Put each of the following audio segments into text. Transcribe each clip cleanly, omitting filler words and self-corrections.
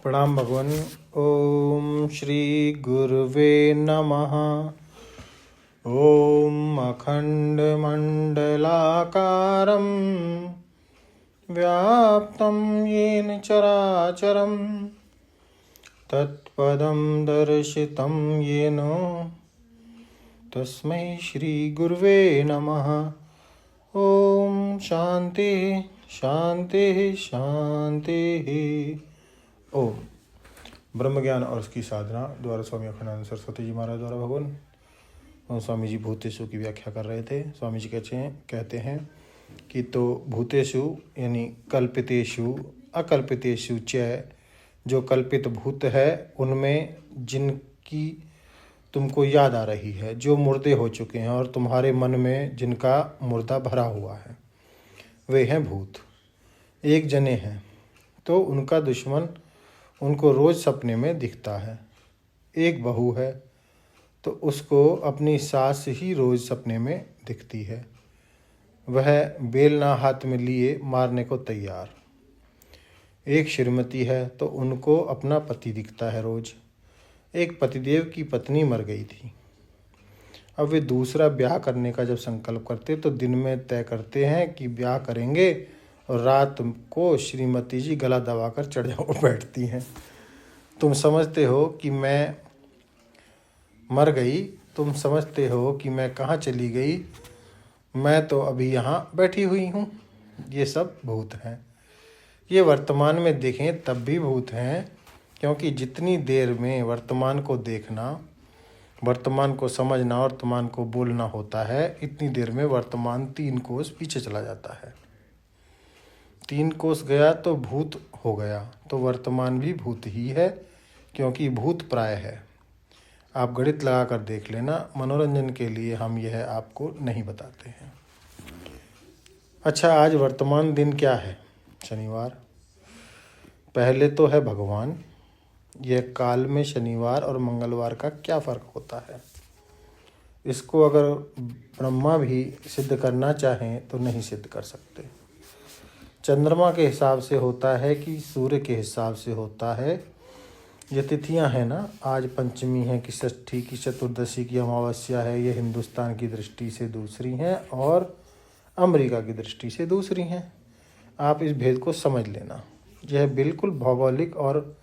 प्रणाम भगवान। ओम श्री गुरुवे नमः। ओम अखंड मंडलाकारं व्याप्तं येन चराचरं तत्पदं दर्शितं येन तस्मै श्री गुरुवे नमः। ओम शांति शांति शांति। ओम ब्रह्म ज्ञान और उसकी साधना द्वारा स्वामी अखंडानंद सरस्वती जी महाराज द्वारा भगवान और स्वामी जी भूतेषु की व्याख्या कर रहे थे। स्वामी जी कहते हैं कि तो भूतेषु यानी कल्पितेषु अकल्पितेषु च, जो कल्पित भूत है उनमें जिनकी तुमको याद आ रही है, जो मुर्दे हो चुके हैं और तुम्हारे मन में जिनका मुर्दा भरा हुआ है, वे हैं भूत। एक जने हैं तो उनका दुश्मन उनको रोज़ सपने में दिखता है। एक बहू है तो उसको अपनी सास ही रोज़ सपने में दिखती है, वह बेलना हाथ में लिए मारने को तैयार। एक श्रीमती है तो उनको अपना पति दिखता है रोज़। एक पतिदेव की पत्नी मर गई थी, अब वे दूसरा ब्याह करने का जब संकल्प करते तो दिन में तय करते हैं कि ब्याह करेंगे और रात को श्रीमती जी गला दबाकर चढ़ बैठती हैं। तुम समझते हो कि मैं मर गई, तुम समझते हो कि मैं कहाँ चली गई, मैं तो अभी यहाँ बैठी हुई हूँ। ये सब भूत हैं। ये वर्तमान में देखें तब भी भूत हैं, क्योंकि जितनी देर में वर्तमान को देखना, वर्तमान को समझना, वर्तमान को बोलना होता है, इतनी देर में वर्तमान 3 कोस पीछे चला जाता है। 3 कोस गया तो भूत हो गया, तो वर्तमान भी भूत ही है, क्योंकि भूत प्राय है। आप गणित लगा कर देख लेना, मनोरंजन के लिए हम यह आपको नहीं बताते हैं। अच्छा, आज वर्तमान दिन क्या है? शनिवार। पहले तो है भगवान। यह काल में शनिवार और मंगलवार का क्या फ़र्क होता है? इसको अगर ब्रह्मा भी सिद्ध करना चाहें तो नहीं सिद्ध कर सकते। चंद्रमा के हिसाब से होता है कि सूर्य के हिसाब से होता है। ये तिथियां हैं ना, आज पंचमी है कि षष्ठी की चतुर्दशी की अमावस्या है, ये हिंदुस्तान की दृष्टि से दूसरी हैं और अमेरिका की दृष्टि से दूसरी हैं। आप इस भेद को समझ लेना। यह बिल्कुल भौगोलिक और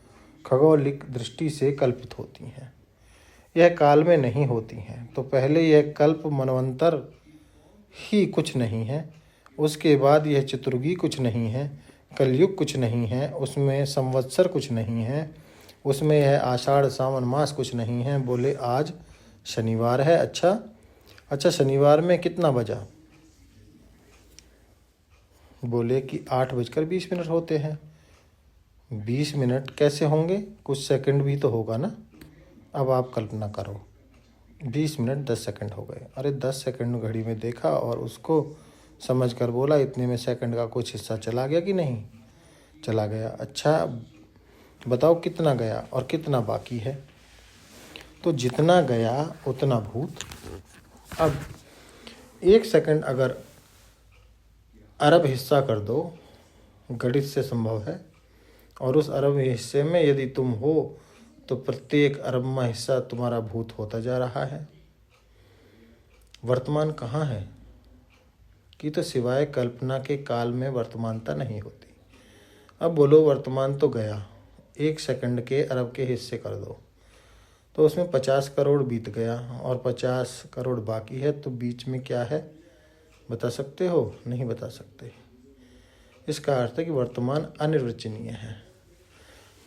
खगोलिक दृष्टि से कल्पित होती हैं, यह काल में नहीं होती हैं। तो पहले यह कल्प मनवंतर ही कुछ नहीं है, उसके बाद यह चतुर्गी कुछ नहीं है, कलयुग कुछ नहीं है, उसमें संवत्सर कुछ नहीं है, उसमें यह आषाढ़ सावन मास कुछ नहीं है। बोले आज शनिवार है। अच्छा शनिवार में कितना बजा? बोले कि 8:20 होते हैं। 20 मिनट कैसे होंगे? कुछ सेकंड भी तो होगा ना। अब आप कल्पना करो, 20 मिनट 10 सेकंड हो गए। अरे 10 सेकंड घड़ी में देखा और उसको समझ कर बोला इतने में सेकंड का कुछ हिस्सा चला गया कि नहीं चला गया। अच्छा बताओ कितना गया और कितना बाकी है? तो जितना गया उतना भूत। अब 1 सेकंड अगर अरब हिस्सा कर दो, गणित से संभव है, और उस अरब हिस्से में यदि तुम हो तो प्रत्येक अरबवां हिस्सा तुम्हारा भूत होता जा रहा है। वर्तमान कहाँ है कि तो सिवाय कल्पना के काल में वर्तमानता नहीं होती। अब बोलो वर्तमान तो गया, 1 सेकंड के अरब के हिस्से कर दो तो उसमें 50 करोड़ बीत गया और 50 करोड़ बाकी है, तो बीच में क्या है बता सकते हो? नहीं बता सकते। इसका अर्थ है कि वर्तमान अनिर्वचनीय है,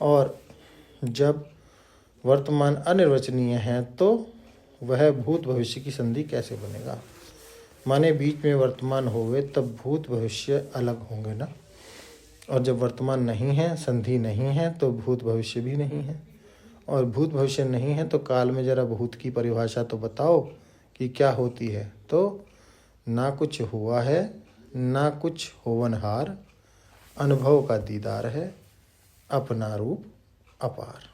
और जब वर्तमान अनिर्वचनीय है तो वह भूत भविष्य की संधि कैसे बनेगा? माने बीच में वर्तमान होवे तब भूत भविष्य अलग होंगे ना, और जब वर्तमान नहीं है, संधि नहीं है, तो भूत भविष्य भी नहीं है, और भूत भविष्य नहीं है तो काल में जरा भूत की परिभाषा तो बताओ कि क्या होती है? तो ना कुछ हुआ है, ना कुछ होवनहार, अनुभव का दीदार है, अपना रूप अपार।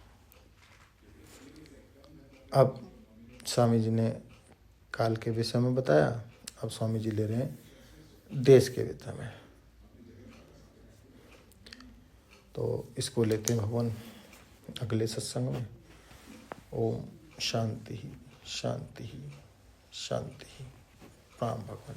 अब स्वामी जी ने काल के विषय में बताया, अब स्वामी जी ले रहे हैं देश के विषय में। तो इसको लेते हैं भगवान अगले सत्संग में। ओम शांति शांति शांति। प्रणाम भगवान।